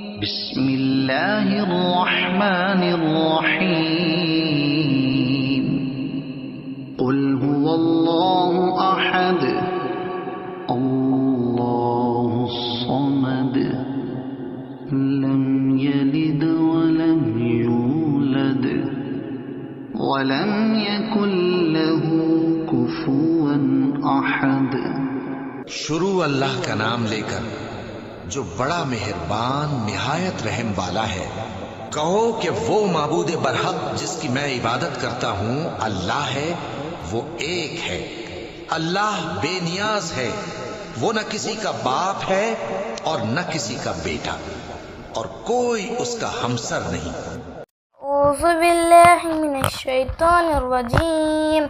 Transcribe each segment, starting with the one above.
بسم اللہ الرحمن الرحیم قل هو اللہ احد اللہ الصمد لم یلد ولم یولد ولم یکن له کفوا احد۔ شروع اللہ کا نام لے کر جو بڑا مہربان نہایت رحم والا ہے۔ کہو کہ وہ معبود برحق جس کی میں عبادت کرتا ہوں اللہ ہے، وہ ایک ہے، اللہ بے نیاز ہے، وہ نہ کسی کا باپ ہے اور نہ کسی کا بیٹا، اور کوئی اس کا ہمسر نہیں۔ اعوذ باللہ من الشیطان الرجیم،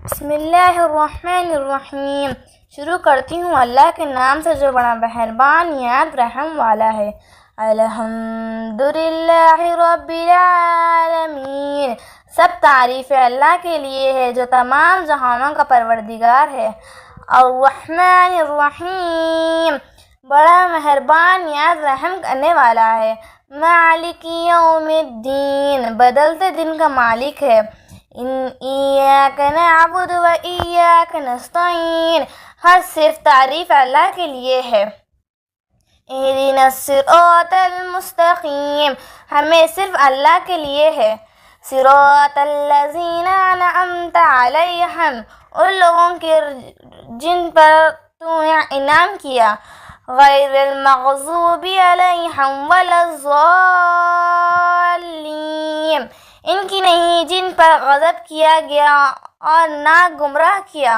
بسم اللہ الرحمن الرحیم۔ شروع کرتی ہوں اللہ کے نام سے جو بڑا مہربان نہایت رحم والا ہے۔ الحمدللہ رب العالمین، سب تعریف اللہ کے لیے ہے جو تمام جہانوں کا پروردگار ہے۔ الرحمن الرحیم، بڑا مہربان نہایت رحم کرنے والا ہے۔ مالک یوم الدین، بدلتے دن کا مالک ہے۔ ایاک نعبد و ایاک نستعین، ہر صرف تعریف اللہ کے لیے ہے۔ اہدنا الصراط المستقیم، ہمیں صرف اللہ کے لیے ہے۔ صراط الذین انعمت علیہم، ان لوگوں کے جن پر تو نے انعام کیا۔ غیر المغضوب علیہم ولا الضالین، ان کی نہیں جن پر غضب کیا گیا اور نہ گمراہ کیا۔